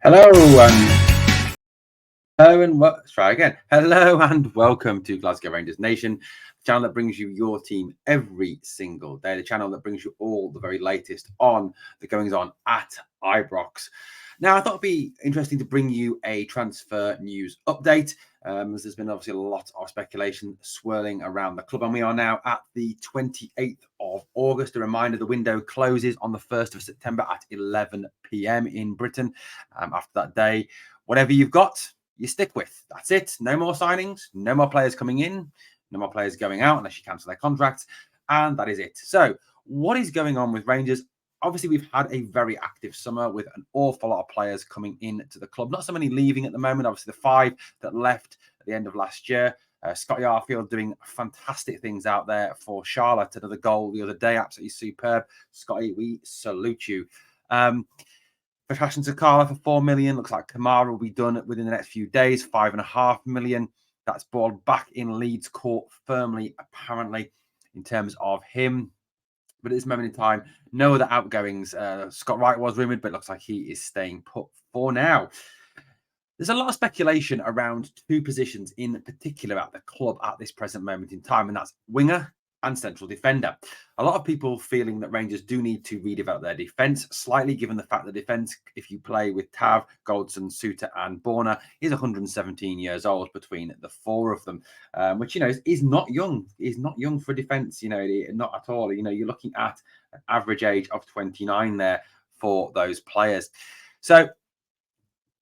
Hello and let's try again. Hello and welcome to Glasgow Rangers Nation, the channel that brings you your team every single day, the channel that brings you all the very latest on the goings on at Ibrox. Now, I thought it'd be interesting to bring you a transfer news update. As there's been obviously a lot of speculation swirling around the club, and we are now at the 28th of August. A reminder, the window closes on the 1st of September at 11 p.m. in Britain. After that day, whatever you've got, you stick with. That's it. No more signings, no more players coming in, no more players going out unless you cancel their contracts. And that is it. So what is going on with Rangers? Obviously, we've had a very active summer with an awful lot of players coming into the club. Not so many leaving at the moment. Obviously, the 5 that left at the end of last year. Scotty Arfield doing fantastic things out there for Charlotte. Another goal the other day. Absolutely superb. Scotty, we salute you. For Souttar for 4 million. Looks like Kamara will be done within the next few days. 5.5 million. That's ball back in Leeds court firmly, apparently, in terms of him. But at this moment in time, no other outgoings. Scott Wright was rumoured, but it looks like he is staying put for now. There's a lot of speculation around 2 positions in particular at the club at this present moment in time, and that's winger and central defender. A lot of people feeling that Rangers do need to redevelop their defence slightly, given the fact that defence, if you play with Tav, Goldson, Souttar and Borna, is 117 years old between the 4 of them, which, is not young. Is not young for defence, not at all. You're looking at an average age of 29 there for those players. So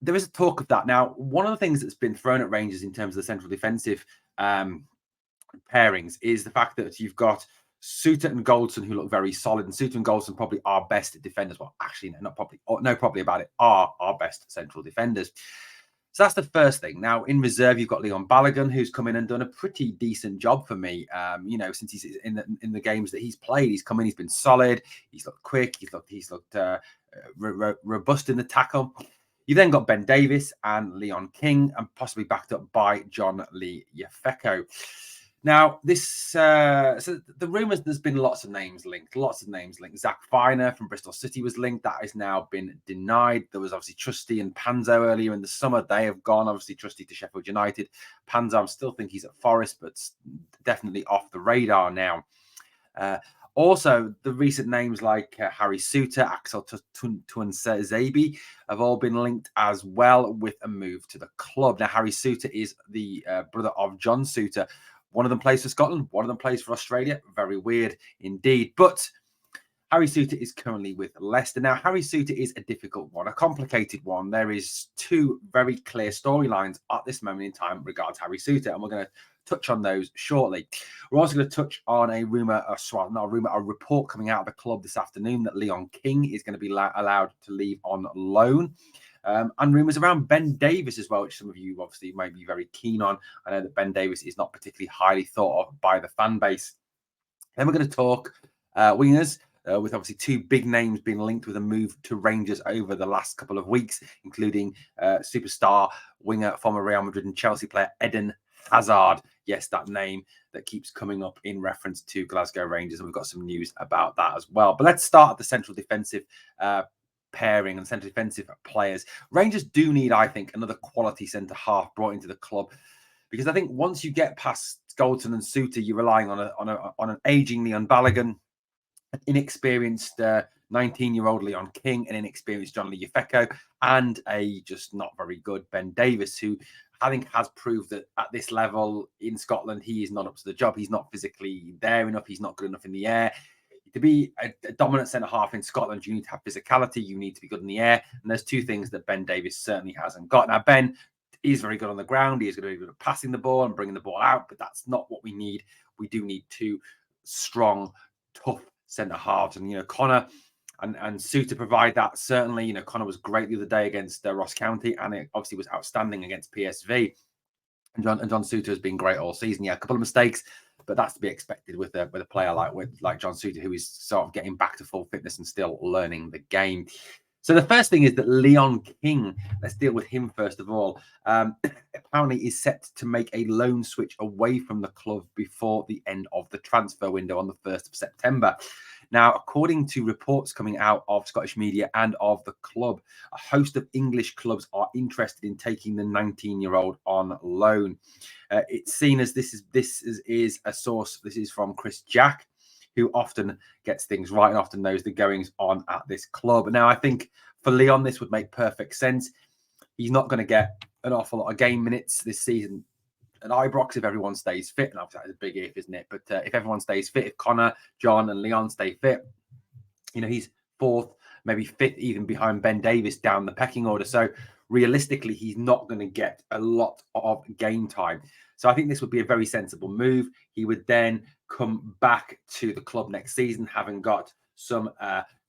there is a talk of that. Now, one of the things that's been thrown at Rangers in terms of the central defensive pairings is the fact that you've got Souttar and Goldson who look very solid, and Souttar and Goldson probably are best defenders. Well, actually, no, not probably. No, probably about it. Are our best central defenders. So that's the first thing. Now, in reserve, you've got Leon Balogun, who's come in and done a pretty decent job for me. Since he's in the games that he's played, he's come in, he's been solid. He's looked quick. He's looked robust in the tackle. You've then got Ben Davies and Leon King, and possibly backed up by John Lee Yefeko. Now, so the rumours, there's been lots of names linked. Zach Finer from Bristol City was linked. That has now been denied. There was obviously Trusty and Panzo earlier in the summer. They have gone, obviously, Trusty to Sheffield United. Panzo, I still think he's at Forest, but definitely off the radar now. Also, the recent names like Harry Souttar, Axel Tuanzebe have all been linked as well with a move to the club. Now, Harry Souttar is the brother of John Souttar. One of them plays for Scotland, one of them plays for Australia. Very weird indeed. But Harry Souttar is currently with Leicester. Now, Harry Souttar is a difficult one, a complicated one. There is 2 very clear storylines at this moment in time regarding Harry Souttar, and we're going to touch on those shortly. We're also going to touch on a report coming out of the club this afternoon that Leon King is going to be allowed to leave on loan. And rumours around Ben Davies as well, which some of you obviously might be very keen on. I know that Ben Davies is not particularly highly thought of by the fan base. Then we're going to talk wingers, with obviously 2 big names being linked with a move to Rangers over the last couple of weeks, including superstar winger, former Real Madrid and Chelsea player Eden Hazard. Yes, that name that keeps coming up in reference to Glasgow Rangers, and we've got some news about that as well. But let's start at the central defensive pairing and centre defensive players. Rangers do need, I think, another quality centre half brought into the club, because I think once you get past Goldson and Souttar, you're relying on an aging Leon Balogun, an inexperienced 19-year-old Leon King, an inexperienced John Lee Yefeko, and a just not very good Ben Davies, who I think has proved that at this level in Scotland, he is not up to the job. He's not physically there enough. He's not good enough in the air. To be a dominant centre-half in Scotland, you need to have physicality. You need to be good in the air. And there's 2 things that Ben Davies certainly hasn't got. Now, Ben is very good on the ground. He is going to be good at passing the ball and bringing the ball out, but that's not what we need. We do need 2 strong, tough centre-halves. And, Connor and Souttar provide that. Certainly, Connor was great the other day against Ross County, and it obviously was outstanding against PSV. And John Souttar has been great all season. Yeah, a couple of mistakes, but that's to be expected with a player like John Souttar, who is sort of getting back to full fitness and still learning the game. So the first thing is that Leon King, let's deal with him first of all, apparently is set to make a loan switch away from the club before the end of the transfer window on the 1st of September. Now, according to reports coming out of Scottish media and of the club, a host of English clubs are interested in taking the 19-year-old on loan. It's seen as this is a source. This is from Chris Jack, who often gets things right and often knows the goings on at this club. Now, I think for Leon, this would make perfect sense. He's not going to get an awful lot of game minutes this season at Ibrox if everyone stays fit. And obviously that's a big if, isn't it? But if everyone stays fit, if Connor, John and Leon stay fit, he's fourth, maybe fifth, even behind Ben Davies down the pecking order. So realistically, he's not going to get a lot of game time. So I think this would be a very sensible move. He would then come back to the club next season, having got some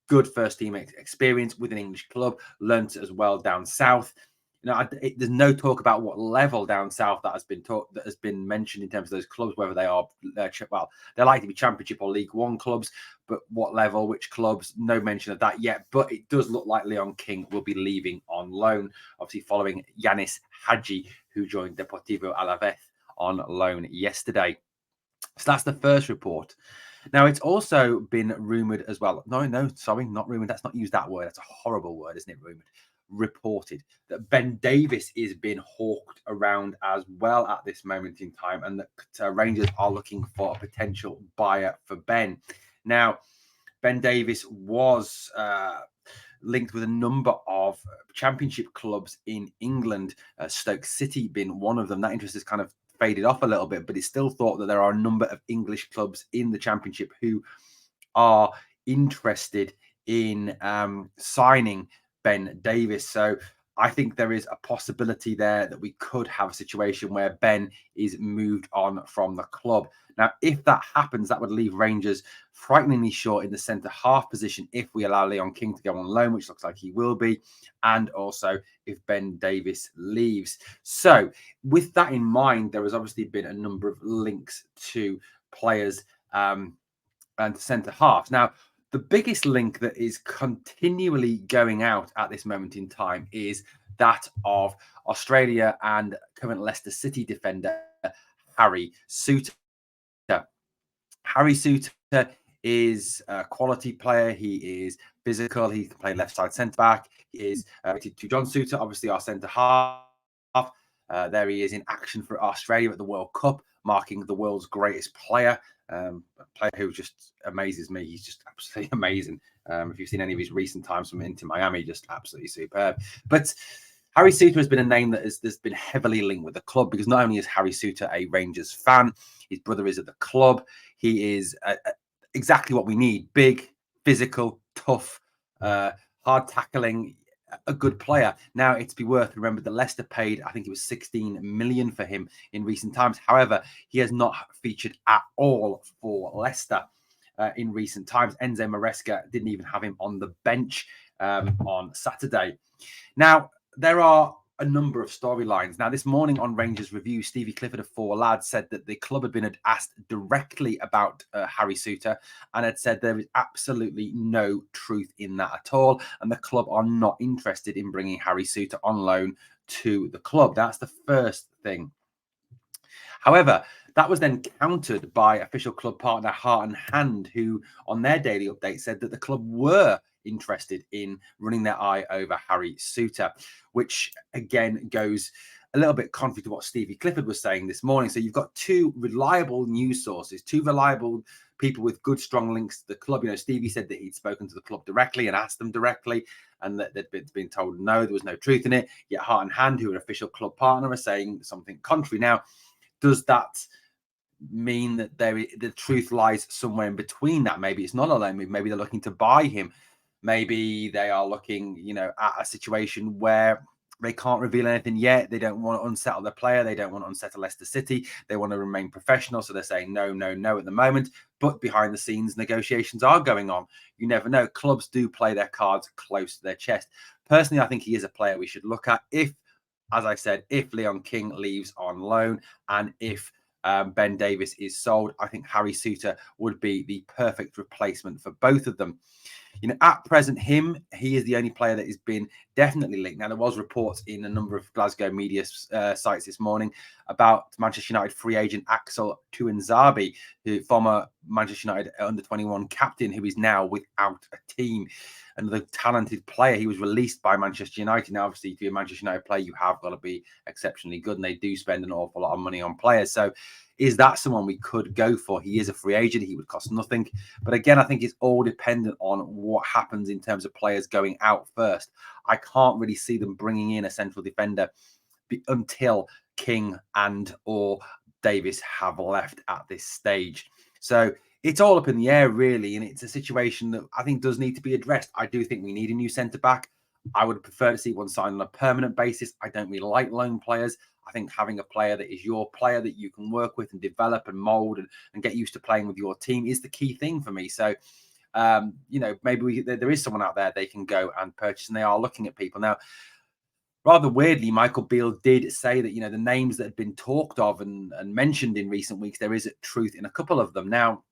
good first team experience with an English club, learnt as well down south. There's no talk about what level down south that has been mentioned in terms of those clubs, whether they are they're likely to be Championship or League One clubs, but what level, which clubs, no mention of that yet. But it does look like Leon King will be leaving on loan, obviously following Yanis Hadji, who joined Deportivo Alavés on loan yesterday. So that's the first report. Now, it's also been rumoured as well. Sorry, not rumoured. Let's not use that word. That's a horrible word, isn't it? Rumoured. Reported that Ben Davies is being hawked around as well at this moment in time, and that Rangers are looking for a potential buyer for Ben. Now, Ben Davies was linked with a number of Championship clubs in England, Stoke City being one of them. That interest has kind of faded off a little bit, but it's still thought that there are a number of English clubs in the Championship who are interested in signing Ben Davies. So I think there is a possibility there that we could have a situation where Ben is moved on from the club. Now, if that happens, that would leave Rangers frighteningly short in the centre-half position if we allow Leon King to go on loan, which looks like he will be, and also if Ben Davies leaves. So with that in mind, there has obviously been a number of links to players and centre-halves. Now, the biggest link that is continually going out at this moment in time is that of Australia and current Leicester City defender Harry Souttar. Harry Souttar is a quality player. He is physical. He can play left side centre back. He is to John Souttar, obviously our centre half. There he is in action for Australia at the World Cup, marking the world's greatest player. A player who just amazes me. He's just absolutely amazing. If you've seen any of his recent times from Inter Miami, just absolutely superb. But Harry Souttar has been a name that has been heavily linked with the club, because not only is Harry Souttar a Rangers fan, his brother is at the club. He is exactly what we need: big, physical, tough, hard tackling, a good player. Now, it's be worth remember that Leicester paid, I think it was 16 million for him in recent times. However, he has not featured at all for Leicester in recent times. Enzo Maresca didn't even have him on the bench on Saturday. Now, there are a number of storylines. Now, this morning on Rangers Review, Stevie Clifford of Four Lads said that the club had been asked directly about Harry Souttar and had said there is absolutely no truth in that at all, and the club are not interested in bringing Harry Souttar on loan to the club. That's the first thing. However, that was then countered by official club partner Heart and Hand, who on their daily update said that the club were interested in running their eye over Harry Souttar, which again goes a little bit contrary to what Stevie Clifford was saying this morning. So you've got two reliable news sources, two reliable people with good, strong links to the club. Stevie said that he'd spoken to the club directly and asked them directly, and that they'd been told no, there was no truth in it. Yet Heart and Hand, who are an official club partner, are saying something contrary. Now, does that mean that the truth lies somewhere in between that? Maybe it's not a loan move. Maybe they're looking to buy him. Maybe they are looking, at a situation where they can't reveal anything yet. They don't want to unsettle the player. They don't want to unsettle Leicester City. They want to remain professional. So they're saying no at the moment. But behind the scenes, negotiations are going on. You never know. Clubs do play their cards close to their chest. Personally, I think he is a player we should look at if, as I said, if Leon King leaves on loan and if Ben Davies is sold. I think Harry Souttar would be the perfect replacement for both of them. At present, he is the only player that has been definitely linked. Now, there was reports in a number of Glasgow media sites this morning about Manchester United free agent Axel Tuanzebe, who former Manchester United under-21 captain, who is now without a team. Another talented player. He was released by Manchester United. Now, obviously, to be a Manchester United player, you have got to be exceptionally good, and they do spend an awful lot of money on players. So is that someone we could go for? He is a free agent. He would cost nothing. But again, I think it's all dependent on what happens in terms of players going out first. I can't really see them bringing in a central defender until King and or Davies have left at this stage. So it's all up in the air, really, and it's a situation that I think does need to be addressed. I do think we need a new centre-back. I would prefer to see one signed on a permanent basis. I don't really like loan players. I think having a player that is your player that you can work with and develop and mould and get used to playing with your team is the key thing for me. So, maybe there is someone out there they can go and purchase, and they are looking at people. Now, rather weirdly, Michael Beale did say that, the names that had been talked of and mentioned in recent weeks, there is truth in a couple of them. Now,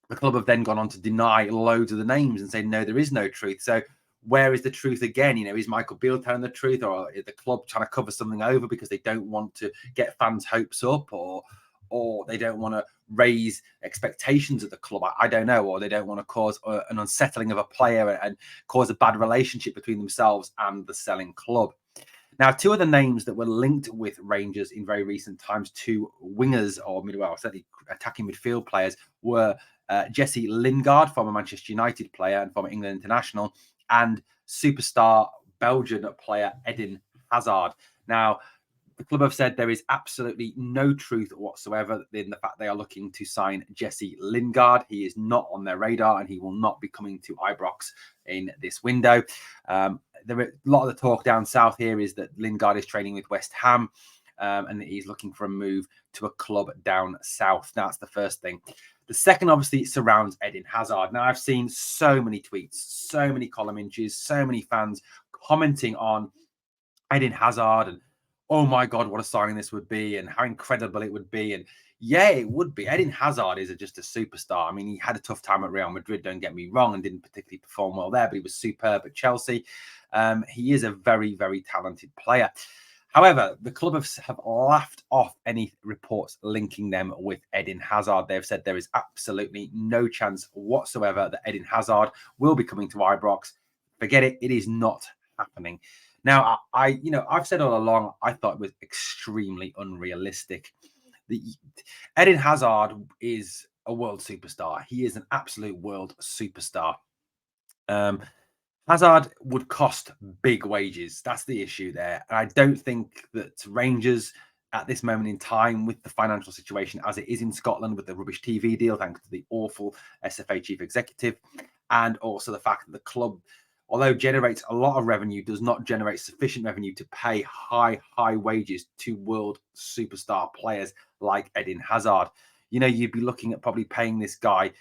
the club have then gone on to deny loads of the names and say, no, there is no truth. So where is the truth again? Is Michael Beale telling the truth, or is the club trying to cover something over because they don't want to get fans' hopes up, or they don't want to raise expectations of the club? I don't know. Or they don't want to cause an unsettling of a player and cause a bad relationship between themselves and the selling club. Now, two of the names that were linked with Rangers in very recent times, two wingers or certainly attacking midfield players, were Jesse Lingaard, former Manchester United player and former England international, and superstar Belgian player Eden Hazard. Now, the club have said there is absolutely no truth whatsoever in the fact they are looking to sign Jesse Lingaard. He is not on their radar, and he will not be coming to Ibrox in this window. A lot of the talk down south here is that Lingaard is training with West Ham, and that he's looking for a move to a club down south. That's the first thing. The second, obviously, surrounds Eden Hazard. Now, I've seen so many tweets, so many column inches, so many fans commenting on Eden Hazard and, oh my God, what a signing this would be and how incredible it would be. And yeah, it would be. Eden Hazard is just a superstar. I mean, he had a tough time at Real Madrid, don't get me wrong, and didn't particularly perform well there, but he was superb at Chelsea. He is a very, very talented player. However, the club have laughed off any reports linking them with Eden Hazard. They've said there is absolutely no chance whatsoever that Eden Hazard will be coming to Ibrox. Forget it. It is not happening. Now, I've said all along, I thought it was extremely unrealistic. Eden Hazard is a world superstar. He is an absolute world superstar. Hazard would cost big wages. That's the issue there. And I don't think that Rangers at this moment in time, with the financial situation as it is in Scotland, with the rubbish TV deal, thanks to the awful SFA chief executive, and also the fact that the club, although generates a lot of revenue, does not generate sufficient revenue to pay high wages to world superstar players like Eden Hazard. You'd be looking at probably paying this guy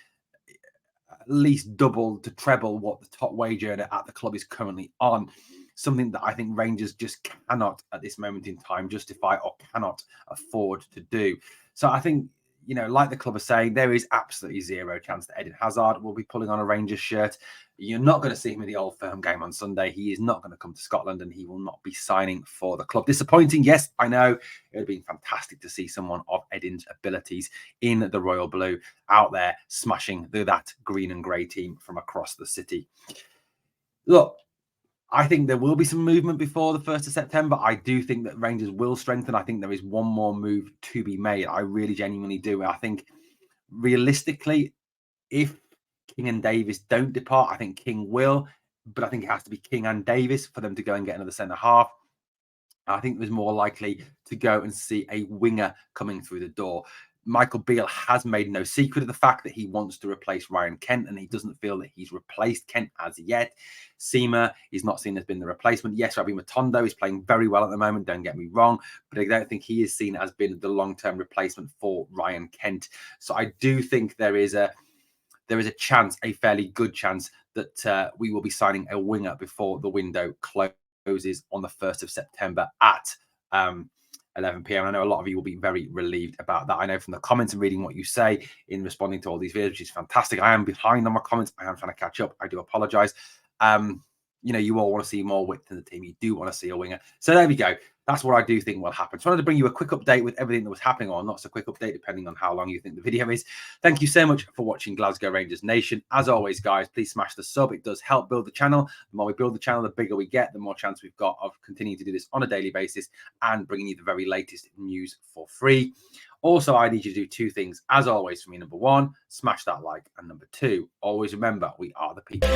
at least double to treble what the top wage earner at the club is currently on. Something that I think Rangers just cannot, at this moment in time, justify or cannot afford to do. So I think, like the club are saying, there is absolutely zero chance that Eden Hazard will be pulling on a Rangers shirt. You're not going to see him in the Old Firm game on Sunday. He is not going to come to Scotland, and he will not be signing for the club. Disappointing, yes, I know. It would have been fantastic to see someone of Eden's abilities in the Royal Blue out there smashing that green and grey team from across the city. Look, I think there will be some movement before the 1st of September. I do think that Rangers will strengthen. I think there is one more move to be made. I really genuinely do. I think realistically, if King and Davies don't depart, I think King will, but I think it has to be King and Davies for them to go and get another centre half. I think there's more likely to go and see a winger coming through the door. Michael Beale has made no secret of the fact that he wants to replace Ryan Kent, and he doesn't feel that he's replaced Kent as yet. Seema is not seen as being the replacement. Yes, Rabbi Matondo is playing very well at the moment, don't get me wrong, but I don't think he is seen as being the long-term replacement for Ryan Kent. So I do think there is a chance, a fairly good chance, that we will be signing a winger before the window closes on the 1st of September at 11 p.m. I know a lot of you will be very relieved about that. I know from the comments and reading what you say in responding to all these videos, which is fantastic. I am behind on my comments. I am trying to catch up. I do apologize. You all want to see more width in the team. You do want to see a winger. So there we go. That's what I do think will happen. So I wanted to bring you a quick update with everything that was happening, or not so quick update, depending on how long you think the video is. Thank you so much for watching Glasgow Rangers Nation. As always, guys, please smash the sub. It does help build the channel. The more we build the channel, the bigger we get, the more chance we've got of continuing to do this on a daily basis and bringing you the very latest news for free. Also, I need you to do two things. As always, for me, number one, smash that like. And number two, always remember, we are the people.